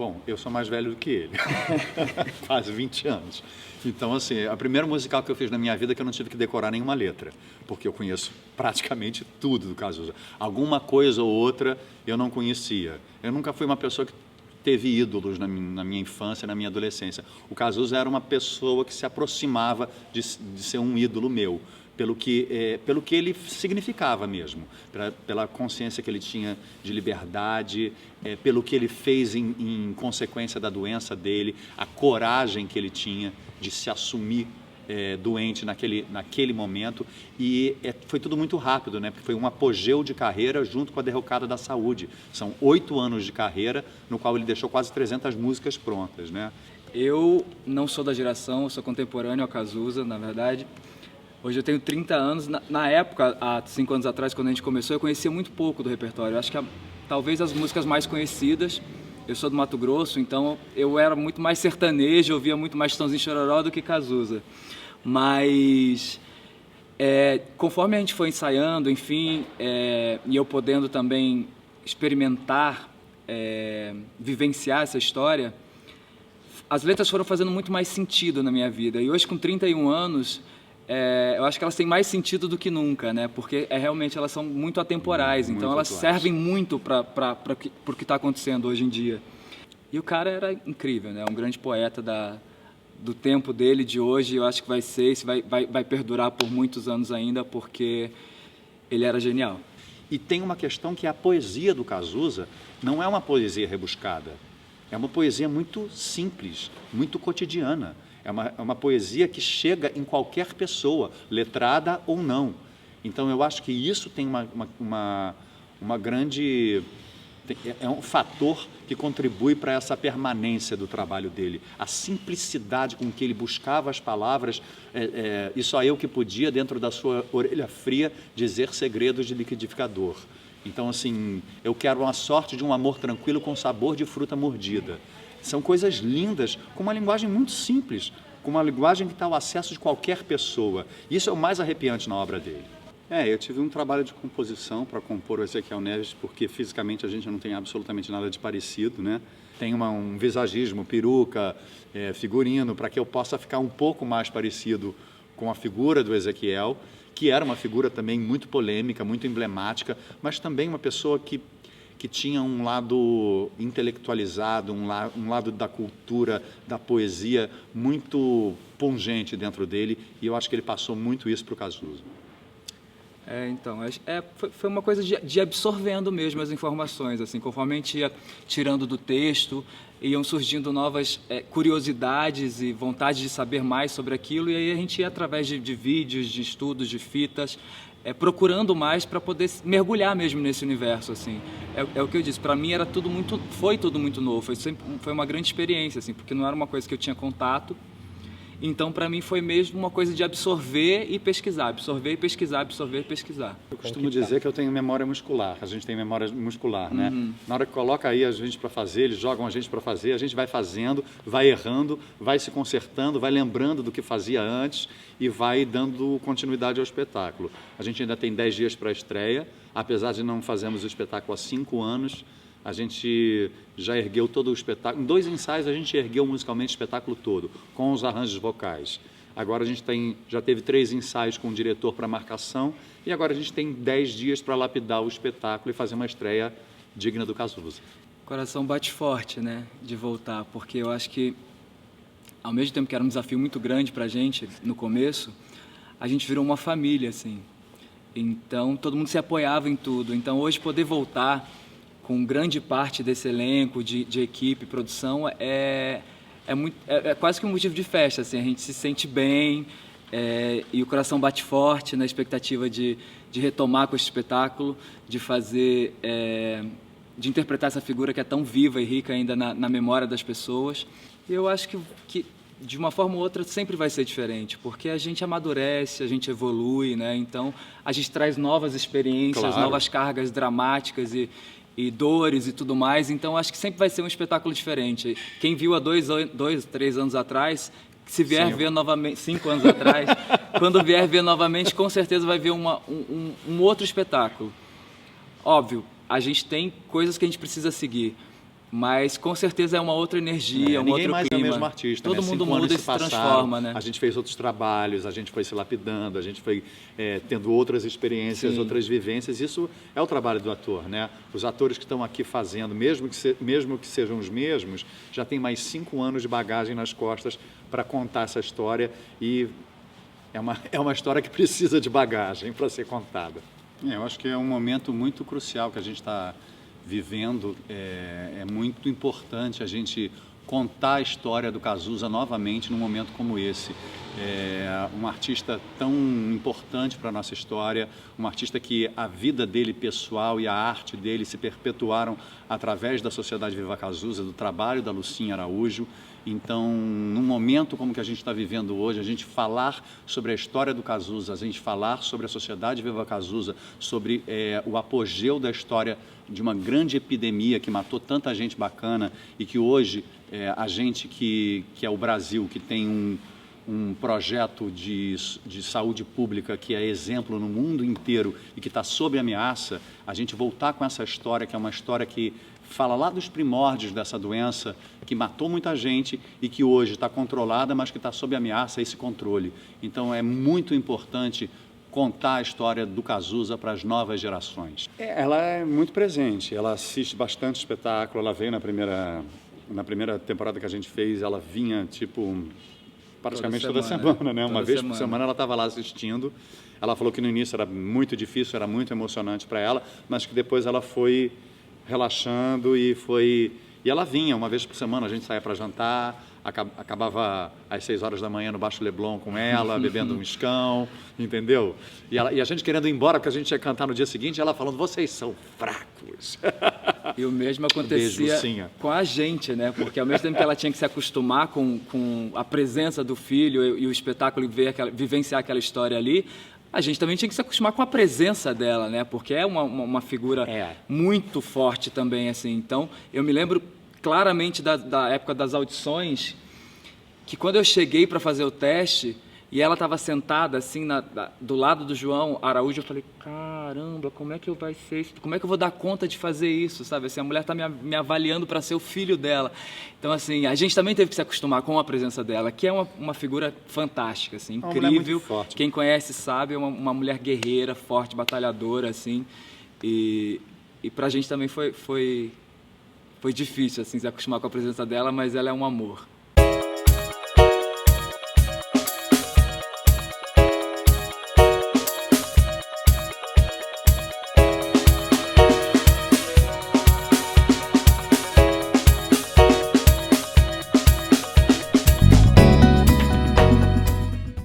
Bom, eu sou mais velho do que ele, quase 20 anos. Então, assim, a primeira musical que eu fiz na minha vida é que eu não tive que decorar nenhuma letra, porque eu conheço praticamente tudo do Cazuza. Alguma coisa ou outra eu não conhecia. Eu nunca fui uma pessoa que teve ídolos na minha infância, na minha adolescência. O Cazuza era uma pessoa que se aproximava de ser um ídolo meu, pelo que ele significava mesmo, pela consciência que ele tinha de liberdade, pelo que ele fez em consequência da doença dele, a coragem que ele tinha de se assumir doente naquele momento. E foi tudo muito rápido, né? Porque foi um apogeu de carreira junto com a derrocada da saúde. São 8 anos de carreira, no qual ele deixou quase 300 músicas prontas, né? Eu não sou da geração, eu sou contemporâneo ao Cazuza, na verdade. Hoje eu tenho 30 anos. Na época, há 5 anos atrás, quando a gente começou, eu conhecia muito pouco do repertório. Eu acho que talvez as músicas mais conhecidas, eu sou do Mato Grosso, então eu era muito mais sertanejo, eu ouvia muito mais Chitãozinho e Chororó do que Cazuza. Mas conforme a gente foi ensaiando, enfim, e eu podendo também experimentar, vivenciar essa história, as letras foram fazendo muito mais sentido na minha vida. E hoje, com 31 anos, eu acho que elas têm mais sentido do que nunca, né? Porque realmente elas são muito atemporais, então muito elas atuais. servem muito para o que está acontecendo hoje em dia. E o cara era incrível, né? Um grande poeta do tempo dele, de hoje. Eu acho que vai perdurar por muitos anos ainda, porque ele era genial. E tem uma questão que a poesia do Cazuza não é uma poesia rebuscada, é uma poesia muito simples, muito cotidiana. É uma poesia que chega em qualquer pessoa, letrada ou não. Então, eu acho que isso tem uma grande... É um fator que contribui para essa permanência do trabalho dele. A simplicidade com que ele buscava as palavras, e só eu que podia, dentro da sua orelha fria, dizer segredos de liquidificador. Então, assim, eu quero uma sorte de um amor tranquilo com sabor de fruta mordida. São coisas lindas, com uma linguagem muito simples, com uma linguagem que está ao acesso de qualquer pessoa. Isso é o mais arrepiante na obra dele. Eu tive um trabalho de composição para compor o Ezequiel Neves, porque fisicamente a gente não tem absolutamente nada de parecido, né? Tem um visagismo, peruca, figurino, para que eu possa ficar um pouco mais parecido com a figura do Ezequiel, que era uma figura também muito polêmica, muito emblemática, mas também uma pessoa que tinha um lado intelectualizado, um lado da cultura, da poesia muito pungente dentro dele, e eu acho que ele passou muito isso para o Cazuza. Então, foi uma coisa de absorvendo mesmo as informações, assim, conforme a gente ia tirando do texto, iam surgindo novas curiosidades e vontade de saber mais sobre aquilo, e aí a gente ia através de vídeos, de estudos, de fitas, procurando mais para poder mergulhar mesmo nesse universo, assim. É o que eu disse, para mim foi tudo muito novo, foi uma grande experiência, assim, porque não era uma coisa que eu tinha contato. Então, para mim, foi mesmo uma coisa de absorver e pesquisar, absorver e pesquisar, absorver e pesquisar. Eu costumo dizer que eu tenho memória muscular, a gente tem memória muscular, né? Na hora que coloca aí a gente para fazer, eles jogam a gente para fazer, a gente vai fazendo, vai errando, vai se consertando, vai lembrando do que fazia antes e vai dando continuidade ao espetáculo. A gente ainda tem 10 dias para a estreia, apesar de não fazermos o espetáculo há 5 anos, a gente já ergueu todo o espetáculo. Em 2 ensaios a gente ergueu musicalmente o espetáculo todo, com os arranjos vocais. Agora a gente já teve 3 ensaios com o diretor para marcação e agora a gente tem 10 dias para lapidar o espetáculo e fazer uma estreia digna do Cazuza. O coração bate forte, né, de voltar, porque eu acho que, ao mesmo tempo que era um desafio muito grande para a gente no começo, a gente virou uma família, assim. Então todo mundo se apoiava em tudo. Então hoje poder voltar com grande parte desse elenco de equipe, produção, é quase que um motivo de festa, assim, a gente se sente bem e o coração bate forte na expectativa de retomar com esse espetáculo, de fazer, de interpretar essa figura que é tão viva e rica ainda na memória das pessoas. E eu acho que de uma forma ou outra sempre vai ser diferente, porque a gente amadurece, a gente evolui, né? Então a gente traz novas experiências, claro, novas cargas dramáticas e dores e tudo mais, então acho que sempre vai ser um espetáculo diferente. Quem viu há 2, 3 anos atrás, se vier ver novamente, 5 anos atrás, quando vier ver novamente, com certeza vai ver um outro espetáculo. Óbvio, a gente tem coisas que a gente precisa seguir, Mas com certeza é uma outra energia, um ninguém outro mais clima. é o mesmo artista. Todo né? mundo 5 anos muda e se se passaram, transforma, né? A gente fez outros trabalhos, a gente foi se lapidando, a gente foi tendo outras experiências, Sim. outras vivências. Isso é o trabalho do ator, né? Os atores que estão aqui fazendo, mesmo que sejam os mesmos, já tem mais 5 anos de bagagem nas costas para contar essa história e é uma história que precisa de bagagem para ser contada. Eu acho que é um momento muito crucial que a gente está vivendo. É muito importante a gente contar a história do Cazuza novamente num momento como esse. Um artista tão importante para a nossa história, um artista que a vida dele pessoal e a arte dele se perpetuaram através da Sociedade Viva Cazuza, do trabalho da Lucinha Araújo. Então, num momento como que a gente está vivendo hoje, a gente falar sobre a história do Cazuza, a gente falar sobre a Sociedade Viva Cazuza, sobre o apogeu da história de uma grande epidemia que matou tanta gente bacana e que hoje a gente que é o Brasil, que tem um projeto de saúde pública que é exemplo no mundo inteiro e que está sob ameaça, a gente voltar com essa história, que é uma história que fala lá dos primórdios dessa doença, que matou muita gente e que hoje está controlada, mas que está sob ameaça esse controle. Então é muito importante contar a história do Cazuza para as novas gerações. Ela é muito presente, ela assiste bastante espetáculo, ela veio na primeira temporada que a gente fez, ela vinha praticamente toda semana, né? Uma vez por semana ela estava lá assistindo. Ela falou que no início era muito difícil, era muito emocionante para ela, mas que depois ela foi relaxando e ela vinha uma vez por semana, a gente saía para jantar, acabava às 6 horas da manhã no Baixo Leblon com ela, bebendo um escão, entendeu? E a gente querendo ir embora, porque a gente ia cantar no dia seguinte, ela falando, vocês são fracos. E o mesmo acontecia com a gente, né? Porque ao mesmo tempo que ela tinha que se acostumar com a presença do filho e o espetáculo e vivenciar aquela história ali, a gente também tinha que se acostumar com a presença dela, né? Porque é uma figura muito forte também, assim. Então, eu me lembro claramente da época das audições, que quando eu cheguei para fazer o teste e ela estava sentada assim do lado do João Araújo, eu falei, caramba, como é que vai ser isso? Como é que eu vou dar conta de fazer isso, sabe? Assim, a mulher está me avaliando para ser o filho dela. Então, assim, a gente também teve que se acostumar com a presença dela, que é uma figura fantástica, assim, incrível. Quem conhece sabe, é uma mulher guerreira, forte, batalhadora, assim. E para a gente também foi difícil, assim, se acostumar com a presença dela, mas ela é um amor.